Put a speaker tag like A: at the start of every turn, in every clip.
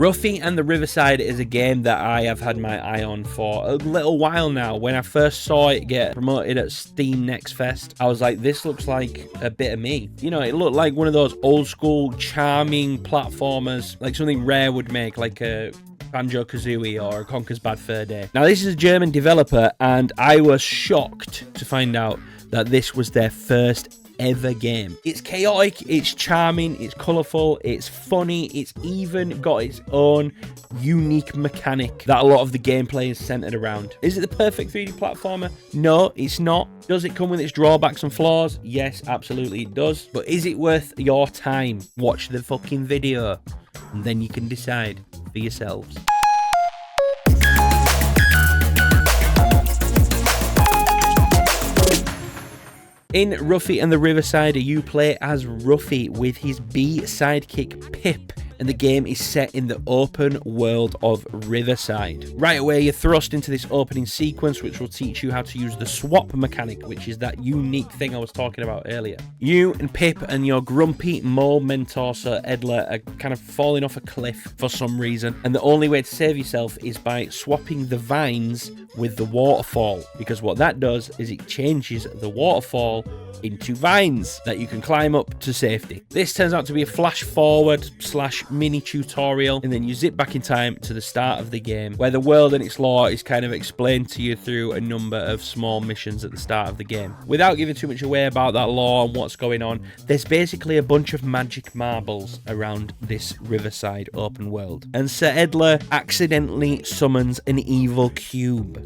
A: Ruffy and The Riverside is a game that I have had my eye on for a little while now. When I first saw it get promoted at Steam Next Fest, I was like, this looks like a bit of me. You know, it looked like one of those old school charming platformers, like something Rare would make, like a Banjo-Kazooie or Conker's Bad Fur Day. Now, this is a German developer, and I was shocked to find out that this was their first ever game. It's chaotic, it's charming, it's colourful, it's funny, it's even got its own unique mechanic that a lot of the gameplay is centered around. Is it the perfect 3D platformer? No, it's not. Does it come with its drawbacks and flaws? Yes, absolutely it does. But is it worth your time? Watch the fucking video, and then you can decide for yourselves. In Ruffy and the Riverside, you play as Ruffy with his bee sidekick Pip, and the game is set in the open world of Riverside. Right away, you're thrust into this opening sequence, which will teach you how to use the swap mechanic, which is that unique thing I was talking about earlier. You and Pip and your grumpy mole mentor, Sir Edler, are kind of falling off a cliff for some reason, and the only way to save yourself is by swapping the vines with the waterfall, because what that does is it changes the waterfall into vines that you can climb up to safety. This turns out to be a flash forward / mini tutorial, and then you zip back in time to the start of the game, where the world and its lore is kind of explained to you through a number of small missions at the start of the game. Without giving too much away about that lore and what's going on, there's basically a bunch of magic marbles around this Riverside open world, and Sir Edler accidentally summons an evil cube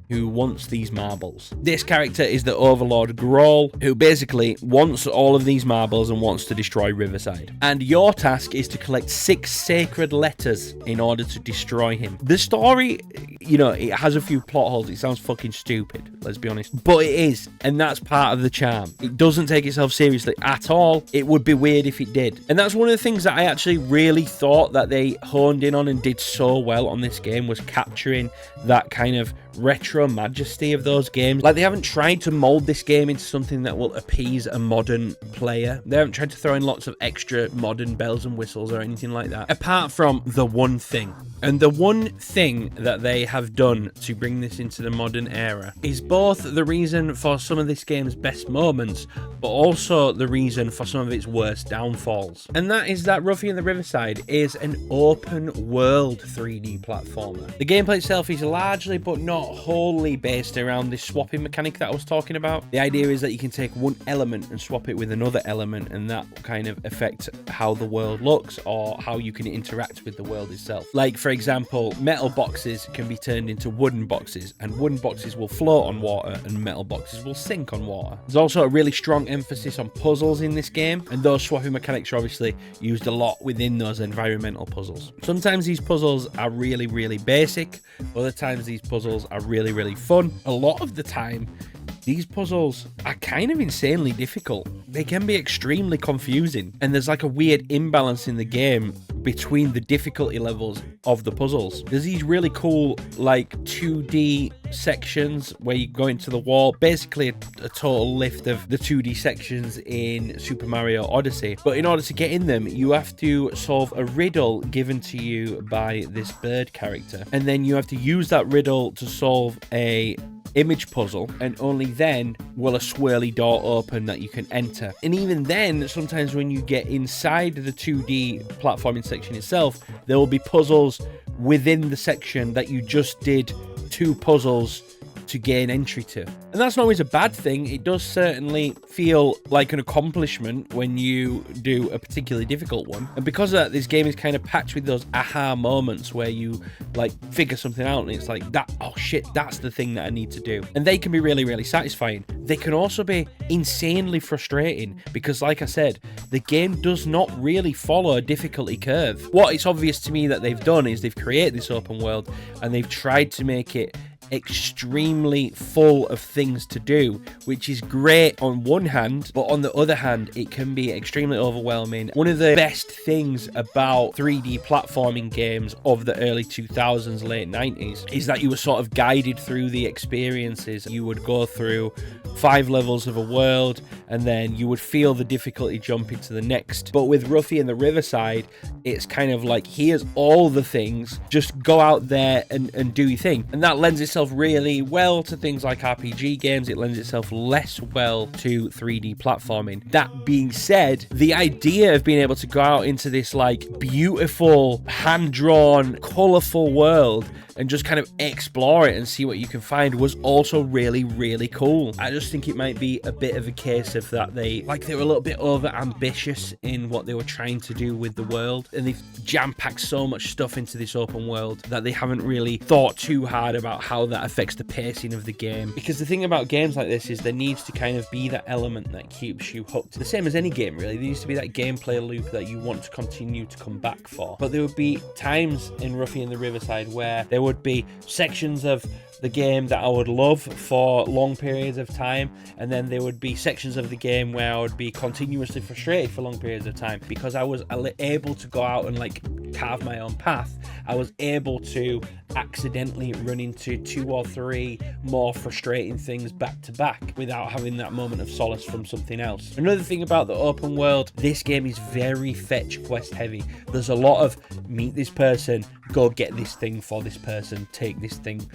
A: who wants these marbles. This character is the Overlord Grawl, who basically wants all of these marbles and wants to destroy Riverside. And your task is to collect 6 sacred letters in order to destroy him. The story, you know, it has a few plot holes. It sounds fucking stupid, let's be honest. But it is, and that's part of the charm. It doesn't take itself seriously at all. It would be weird if it did. And that's one of the things that I actually really thought that they honed in on and did so well on this game, was capturing that kind of retro majesty of those games. Like, they haven't tried to mold this game into something that will appease a modern player. They haven't tried to throw in lots of extra modern bells and whistles or anything like that, apart from the one thing. And the one thing that they have done to bring this into the modern era is both the reason for some of this game's best moments, but also the reason for some of its worst downfalls. And that is that Ruffy and the Riverside is an open world 3D platformer. The gameplay itself is largely, but not wholly, based around this swapping mechanic that I was talking about. The idea is that you can take one element and swap it with another element, and that kind of affects how the world looks or how you can interact with the world itself. Like, for example, metal boxes can be turned into wooden boxes, and wooden boxes will float on water and metal boxes will sink on water. There's also a really strong emphasis on puzzles in this game, and those swapping mechanics are obviously used a lot within those environmental puzzles. Sometimes these puzzles are really, really basic. Other times these puzzles are really, really fun. A lot of the time, these puzzles are kind of insanely difficult. They can be extremely confusing, and there's like a weird imbalance in the game between the difficulty levels of the puzzles. There's these really cool like 2D sections where you go into the wall, basically a total lift of the 2D sections in Super Mario Odyssey. But in order to get in them, you have to solve a riddle given to you by this bird character, and then you have to use that riddle to solve a image puzzle, and only then will a swirly door open that you can enter. And even then, sometimes when you get inside the 2D platforming section itself, there will be puzzles within the section that you just did 2 puzzles to gain entry to. And that's not always a bad thing. It does certainly feel like an accomplishment when you do a particularly difficult one. And because of that, this game is kind of packed with those aha moments where you like figure something out and it's like, that, oh shit, that's the thing that I need to do. And they can be really, really satisfying. They can also be insanely frustrating because, like I said, the game does not really follow a difficulty curve. What it's obvious to me that they've done is they've created this open world and they've tried to make it extremely full of things to do, which is great on one hand, but on the other hand, it can be extremely overwhelming. One of the best things about 3D platforming games of the early 2000s, late 90s, is that you were sort of guided through the experiences you would go through 5 levels of a world, and then you would feel the difficulty jump into the next. But with Ruffy and the Riverside, it's kind of like, here's all the things, just go out there and do your thing. And that lends itself really well to things like RPG games. It lends itself less well to 3D platforming. That being said, the idea of being able to go out into this like beautiful, hand-drawn, colourful world and just kind of explore it and see what you can find was also really, really cool. I just think it might be a bit of a case of that they were a little bit over ambitious in what they were trying to do with the world, and they've jam-packed so much stuff into this open world that they haven't really thought too hard about how that affects the pacing of the game. Because the thing about games like this is there needs to kind of be that element that keeps you hooked. The same as any game, really. There needs to be that gameplay loop that you want to continue to come back for. But there would be times in Ruffy and the Riverside where there would be sections of the game that I would love for long periods of time, and then there would be sections of the game where I would be continuously frustrated for long periods of time because I was able to go out and like carve my own path. I was able to accidentally run into 2 or 3 more frustrating things back to back without having that moment of solace from something else. Another thing about the open world, this game is very fetch quest heavy. There's a lot of meet this person, go get this thing for this person, take this thing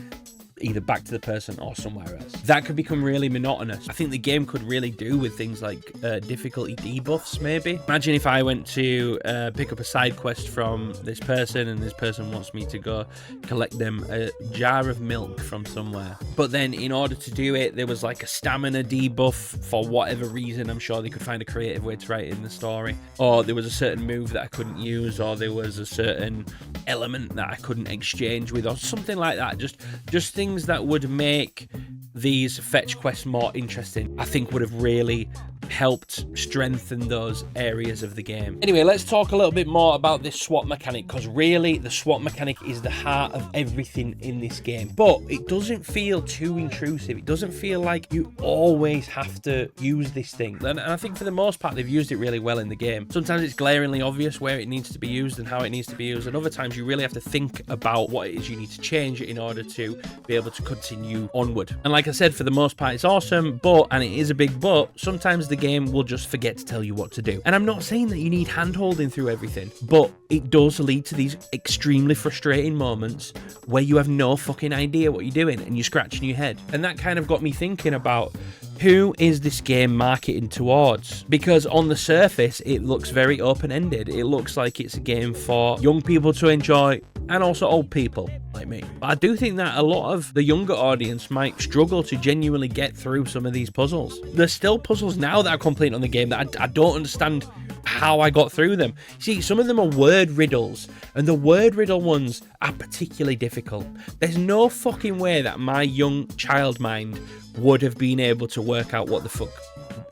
A: either back to the person or somewhere else. That could become really monotonous. I think the game could really do with things like difficulty debuffs, maybe. Imagine if I went to pick up a side quest from this person and this person wants me to go collect them a jar of milk from somewhere. But then in order to do it, there was like a stamina debuff for whatever reason. I'm sure they could find a creative way to write it in the story. Or there was a certain move that I couldn't use, or there was a certain element that I couldn't exchange with, or something like that. Just things that would make these fetch quests more interesting, I think would have really helped strengthen those areas of the game. Anyway, let's talk a little bit more about this swap mechanic, because really the swap mechanic is the heart of everything in this game. But it doesn't feel too intrusive. It doesn't feel like you always have to use this thing. And I think for the most part, they've used it really well in the game. Sometimes it's glaringly obvious where it needs to be used and how it needs to be used. And other times you really have to think about what it is you need to change in order to be able to continue onward. And like I said, for the most part, it's awesome, but, and it is a big but, sometimes the game will just forget to tell you what to do. And I'm not saying that you need hand-holding through everything, but it does lead to these extremely frustrating moments where you have no fucking idea what you're doing and you're scratching your head. And that kind of got me thinking about, who is this game marketing towards? Because on the surface, it looks very open-ended. It looks like it's a game for young people to enjoy, and also old people like me. But I do think that a lot of the younger audience might struggle to genuinely get through some of these puzzles. There's still puzzles now that are complete on the game that I don't understand how I got through them. See, some of them are word riddles, and the word riddle ones are particularly difficult. There's no fucking way that my young child mind would have been able to work out what the fuck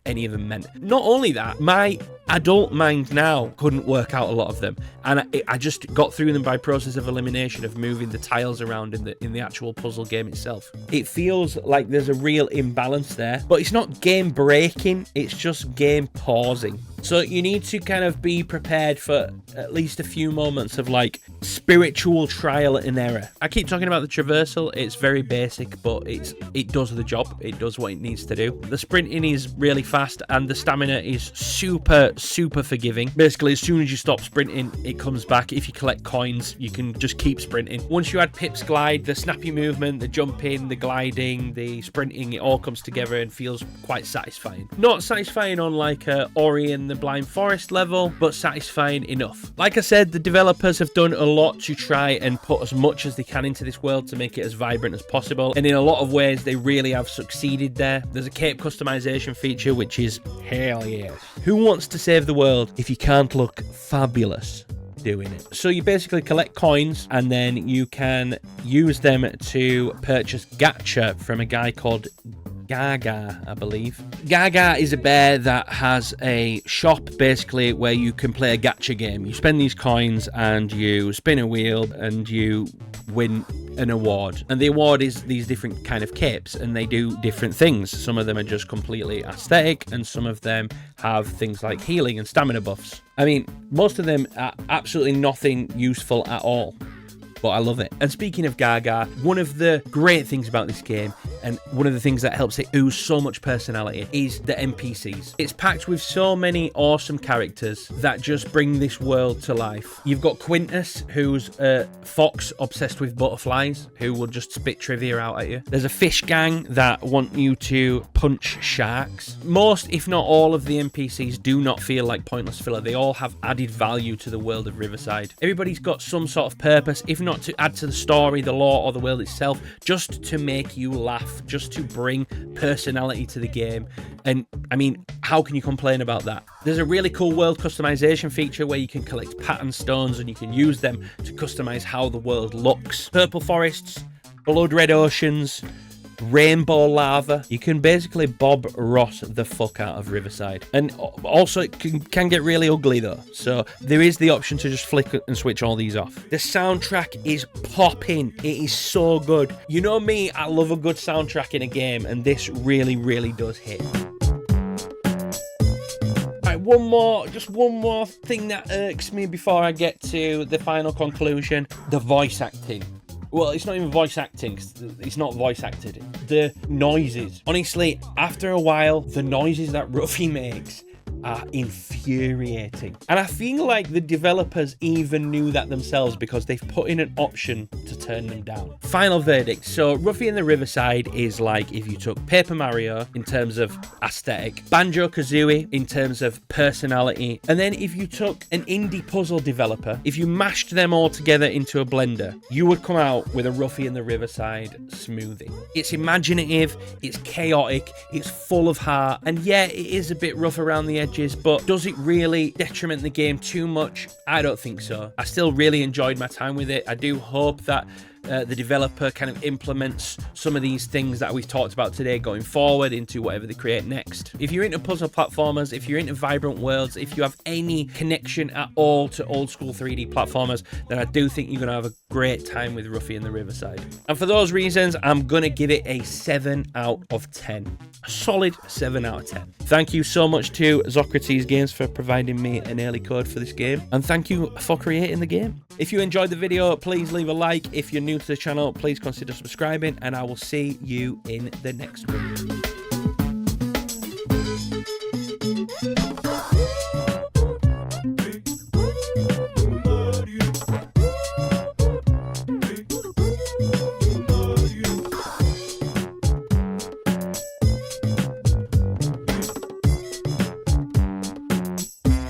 A: any of them meant. Not only that, my adult mind now couldn't work out a lot of them, and I just got through them by process of elimination of moving the tiles around in the actual puzzle game itself. It feels like there's a real imbalance there, but it's not game breaking, it's just game pausing. So you need to kind of be prepared for at least a few moments of like spiritual trial and error. I keep talking about the traversal. It's very basic, but it does the job. It does what it needs to do. The sprinting is really fast, and the stamina is super forgiving. Basically, as soon as you stop sprinting, it comes back. If you collect coins, you can just keep sprinting. Once you add Pip's glide, the snappy movement, the jumping, the gliding, the sprinting, it all comes together and feels quite satisfying. Not satisfying on like Ori and the Blind Forest level, but satisfying enough. Like I said, the developers have done a lot to try and put as much as they can into this world to make it as vibrant as possible, and in a lot of ways they really have succeeded there. There's a cape customization feature, which is hell yes. Who wants to save the world if you can't look fabulous doing it? So you basically collect coins, and then you can use them to purchase gacha from a guy called Gaga, I believe. Gaga is a bear that has a shop basically where you can play a gacha game. You spend these coins and you spin a wheel and you win an award, and the award is these different kind of capes, and they do different things. Some of them are just completely aesthetic, and some of them have things like healing and stamina buffs. I mean, most of them are absolutely nothing useful at all, but I love it. And speaking of Gaga, one of the great things about this game, And one of the things that helps it ooze so much personality is the NPCs. It's packed with so many awesome characters that just bring this world to life. You've got Quintus, who's a fox obsessed with butterflies, who will just spit trivia out at you. There's a fish gang that want you to punch sharks. Most, if not all, of the NPCs do not feel like pointless filler. They all have added value to the world of Riverside. Everybody's got some sort of purpose, if not to add to the story, the lore, or the world itself, just to make you laugh, just to bring personality to the game. And I mean, how can you complain about that? There's a really cool world customization feature where you can collect pattern stones and you can use them to customize how the world looks. Purple forests, blood red oceans, rainbow lava. You can basically Bob Ross the fuck out of Riverside. And also it can get really ugly though, so there is the option to just flick and switch all these off. The soundtrack is popping. It is so good. You know me, I love a good soundtrack in a game, and this really does hit. Just one more thing that irks me before I get to the final conclusion. The voice acting. Well, it's not even voice acting. It's not voice acted. The noises. Honestly, after a while, the noises that Ruffy makes are infuriating. And I feel like the developers even knew that themselves because they've put in an option to turn them down. Final verdict. So Ruffy and the Riverside is like if you took Paper Mario in terms of aesthetic, Banjo-Kazooie in terms of personality, and then if you took an indie puzzle developer, if you mashed them all together into a blender, you would come out with a Ruffy and the Riverside smoothie. It's imaginative, it's chaotic, it's full of heart, and yeah, it is a bit rough around the edges, but does it really detriment the game too much? I don't think so. I still really enjoyed my time with it. I do hope that the developer kind of implements some of these things that we've talked about today going forward into whatever they create next. If you're into puzzle platformers, if you're into vibrant worlds, if you have any connection at all to old school 3D platformers, then I do think you're going to have a great time with Ruffy and the Riverside. And for those reasons, I'm going to give it a 7 out of 10. A solid 7 out of 10. Thank you so much to Zokrates Games for providing me an early code for this game. And thank you for creating the game. If you enjoyed the video, please leave a like. If you're new to the channel, please consider subscribing, and I will see you in the next one.